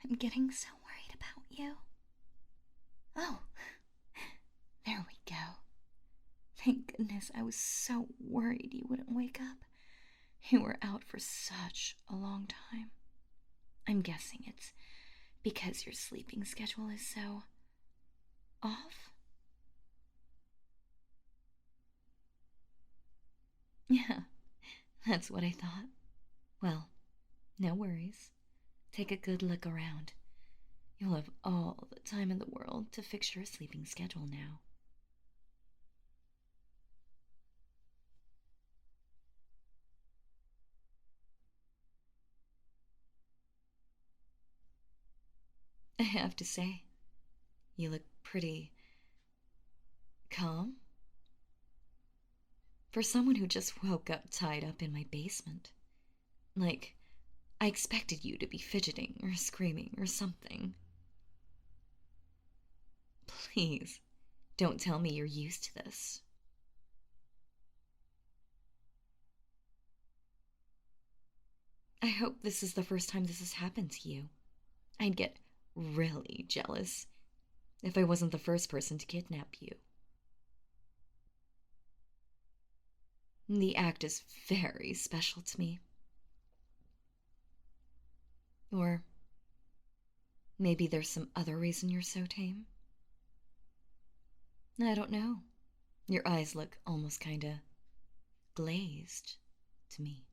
I'm getting so worried about you. Oh, there we go. Thank goodness, I was so worried you wouldn't wake up. You were out for such a long time. I'm guessing it's because your sleeping schedule is so off? Yeah, that's what I thought. Well, no worries. Take a good look around. You'll have all the time in the world to fix your sleeping schedule now. I have to say, you look pretty calm for someone who just woke up tied up in my basement. Like, I expected you to be fidgeting or screaming or something. Please, don't tell me you're used to this. I hope this is the first time this has happened to you. I'd get really jealous if I wasn't the first person to kidnap you. The act is very special to me. Or maybe there's some other reason you're so tame? I don't know. Your eyes look almost kinda glazed to me.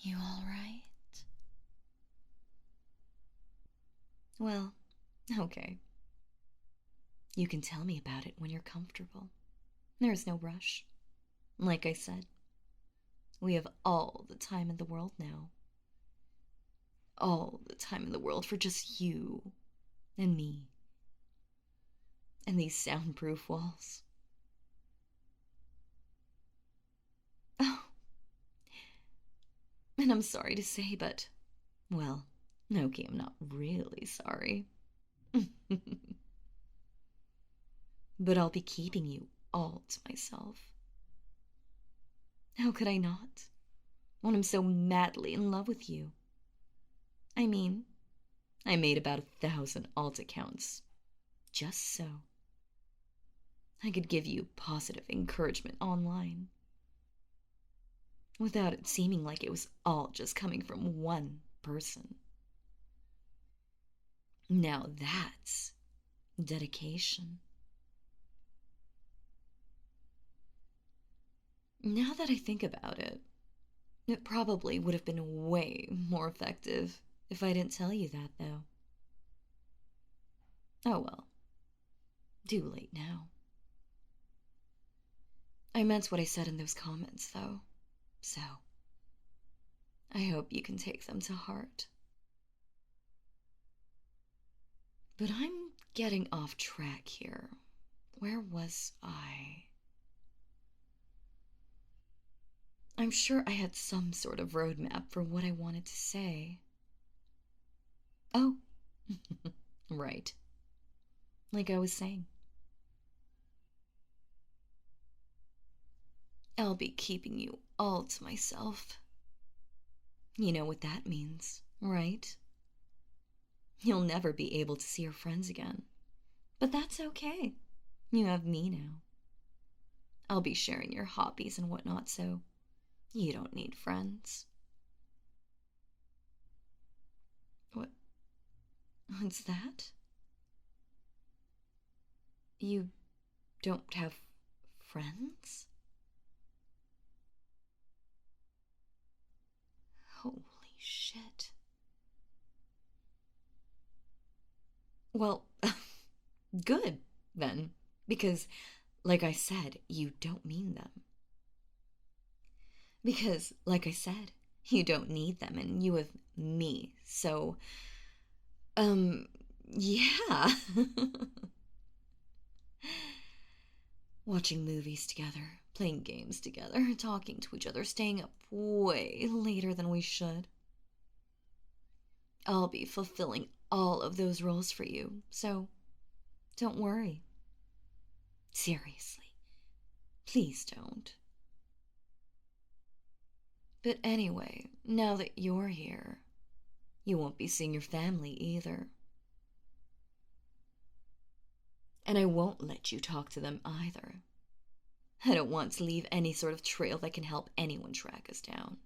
You alright? Well, okay. You can tell me about it when you're comfortable. There's no rush. Like I said, we have all the time in the world now. All the time in the world for just you and me. And these soundproof walls. Oh, and I'm sorry to say, but, well, okay, I'm not really sorry. But I'll be keeping you all to myself. How could I not? When I'm so madly in love with you. I mean, I made about 1,000 alt accounts. Just so. I could give you positive encouragement online. Without it seeming like it was all just coming from one person. Now that's dedication. Now that I think about it, it probably would have been way more effective if I didn't tell you that, though. Oh well. Too late now. I meant what I said in those comments, though. So, I hope you can take them to heart. But I'm getting off track here. Where was I? I'm sure I had some sort of roadmap for what I wanted to say. Oh, right. Like I was saying, I'll be keeping you all to myself. You know what that means, right? You'll never be able to see your friends again. But that's okay. You have me now. I'll be sharing your hobbies and whatnot, so you don't need friends. What? What's that? You don't have friends? Holy shit. Well, good, then. Because, like I said, you don't mean them. Because, like I said, you don't need them and you have me. So, yeah. Watching movies together, playing games together, talking to each other, staying up way later than we should. I'll be fulfilling all of those roles for you, so don't worry. Seriously, please don't. But anyway, now that you're here, you won't be seeing your family either. And I won't let you talk to them either. I don't want to leave any sort of trail that can help anyone track us down.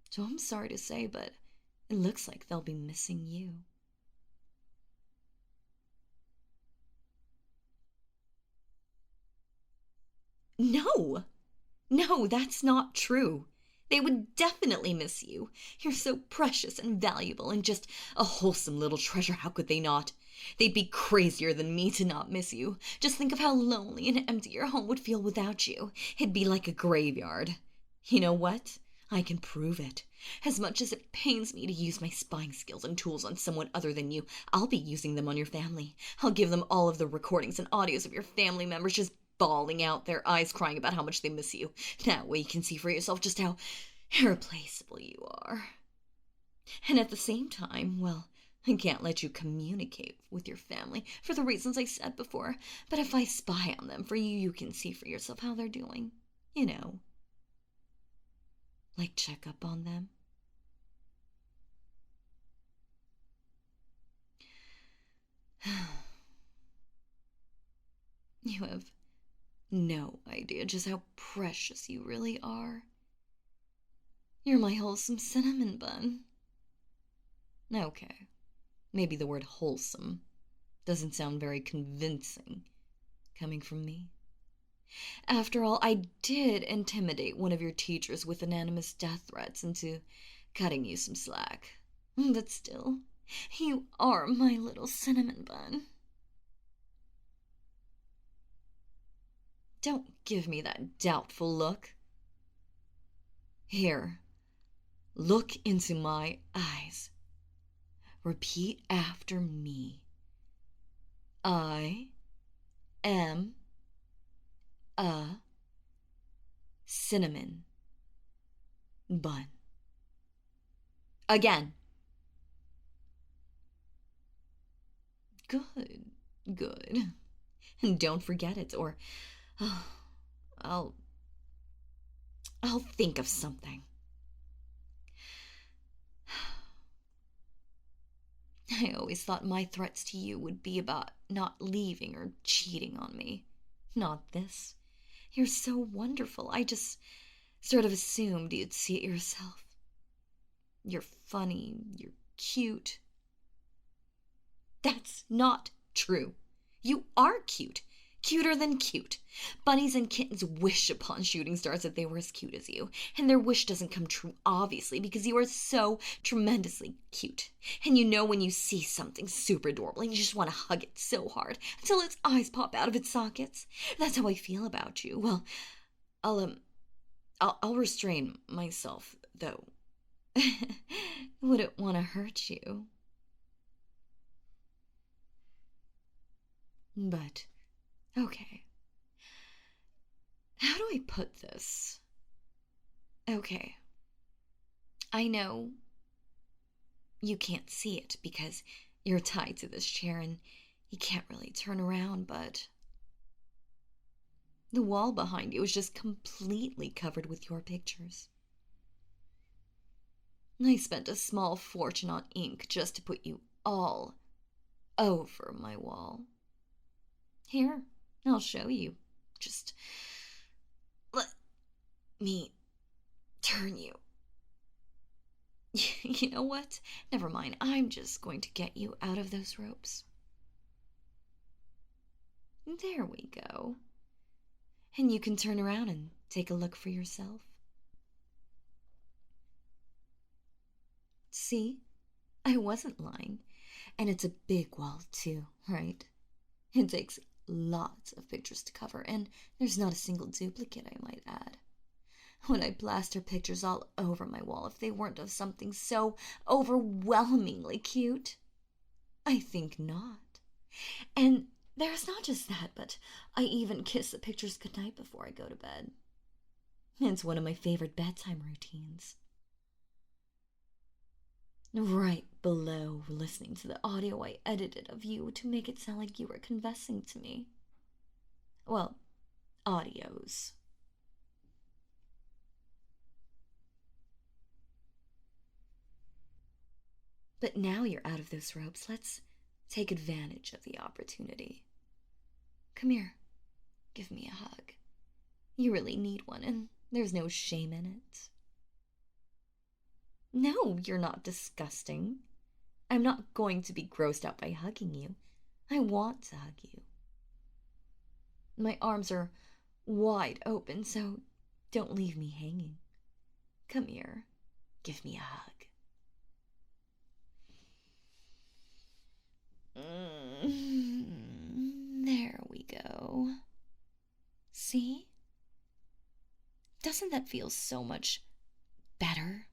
So I'm sorry to say, but it looks like they'll be missing you. No! No, that's not true. They would definitely miss you. You're so precious and valuable and just a wholesome little treasure. How could they not? They'd be crazier than me to not miss you. Just think of how lonely and empty your home would feel without you. It'd be like a graveyard. You know what? I can prove it. As much as it pains me to use my spying skills and tools on someone other than you, I'll be using them on your family. I'll give them all of the recordings and audios of your family members just bawling out their eyes, crying about how much they miss you. That way you can see for yourself just how irreplaceable you are. And at the same time, well, I can't let you communicate with your family for the reasons I said before, but if I spy on them for you, you can see for yourself how they're doing. You know, like check up on them. You have no idea just how precious you really are. You're my wholesome cinnamon bun. Okay, maybe the word wholesome doesn't sound very convincing coming from me. After all, I did intimidate one of your teachers with anonymous death threats into cutting you some slack. But still, you are my little cinnamon bun. Don't give me that doubtful look. Here, look into my eyes. Repeat after me. I am a cinnamon bun. Again. Good, good. And don't forget it, or I'll think of something. I always thought my threats to you would be about not leaving or cheating on me. Not this. You're so wonderful. I just sort of assumed you'd see it yourself. You're funny. You're cute. That's not true. You are cute. Cuter than cute. Bunnies and kittens wish upon shooting stars that they were as cute as you. And their wish doesn't come true, obviously, because you are so tremendously cute. And you know when you see something super adorable and you just want to hug it so hard until its eyes pop out of its sockets. That's how I feel about you. Well, I'll restrain myself, though. Wouldn't want to hurt you. But, okay. How do I put this? Okay. I know you can't see it because you're tied to this chair and you can't really turn around, but the wall behind you is just completely covered with your pictures. I spent a small fortune on ink just to put you all over my wall. Here, I'll show you. Just let me turn you. You know what? Never mind. I'm just going to get you out of those ropes. There we go. And you can turn around and take a look for yourself. See? I wasn't lying. And it's a big wall, too, right? It takes lots of pictures to cover, and there's not a single duplicate, I might add. Would I plaster pictures all over my wall if they weren't of something so overwhelmingly cute? I think not. And there's not just that, but I even kiss the pictures goodnight before I go to bed. It's one of my favorite bedtime routines. Right below listening to the audio I edited of you to make it sound like you were confessing to me. Well, audios. But now you're out of those ropes, let's take advantage of the opportunity. Come here. Give me a hug. You really need one, and there's no shame in it. No, you're not disgusting. I'm not going to be grossed out by hugging you. I want to hug you. My arms are wide open, so don't leave me hanging. Come here. Give me a hug. There we go. See? Doesn't that feel so much better?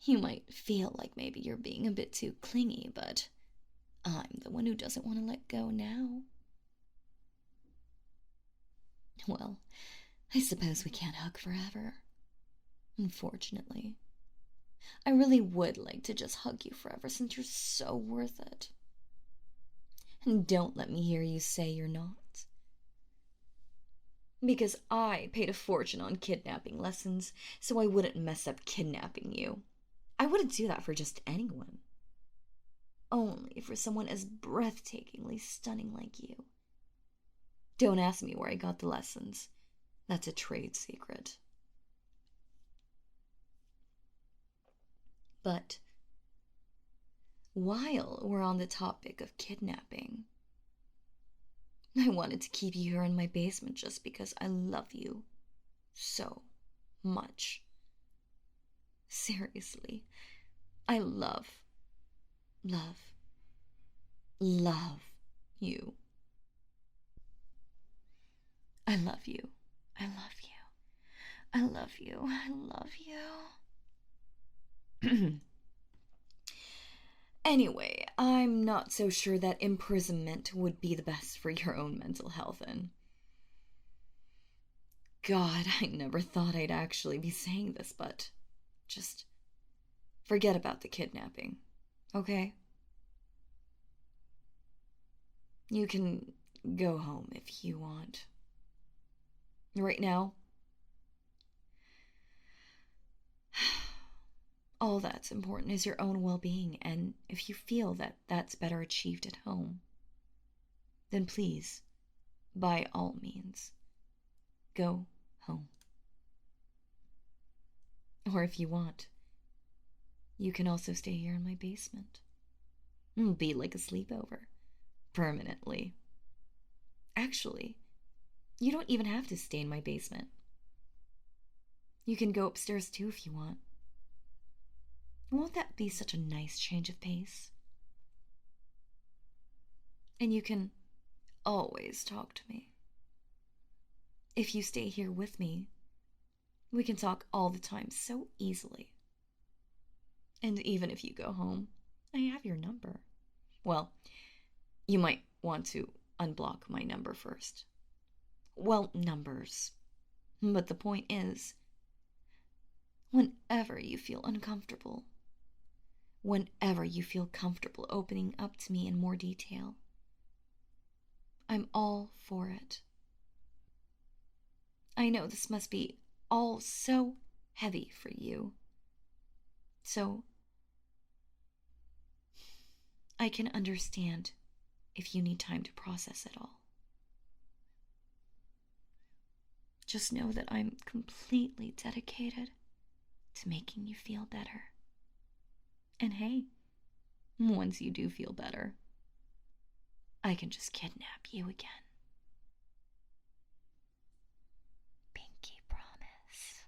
You might feel like maybe you're being a bit too clingy, but I'm the one who doesn't want to let go now. Well, I suppose we can't hug forever. Unfortunately. I really would like to just hug you forever since you're so worth it. And don't let me hear you say you're not. Because I paid a fortune on kidnapping lessons, so I wouldn't mess up kidnapping you. I wouldn't do that for just anyone. Only for someone as breathtakingly stunning like you. Don't ask me where I got the lessons. That's a trade secret. But while we're on the topic of kidnapping, I wanted to keep you here in my basement just because I love you so much. Seriously, I love you. I love you. I love you. I love you. I love you. Anyway, I'm not so sure that imprisonment would be the best for your own mental health, and God, I never thought I'd actually be saying this, but just forget about the kidnapping, okay? You can go home if you want. Right now, all that's important is your own well-being, and if you feel that that's better achieved at home, then please, by all means, go home. Or if you want, you can also stay here in my basement. It'll be like a sleepover. Permanently. Actually, you don't even have to stay in my basement. You can go upstairs too if you want. Won't that be such a nice change of pace? And you can always talk to me. If you stay here with me, we can talk all the time so easily. And even if you go home, I have your number. Well, you might want to unblock my number first. Well, numbers. But the point is, whenever you feel uncomfortable, whenever you feel comfortable opening up to me in more detail, I'm all for it. I know this must be all so heavy for you. So, I can understand if you need time to process it all. Just know that I'm completely dedicated to making you feel better. And hey, once you do feel better, I can just kidnap you again. Pinky promise.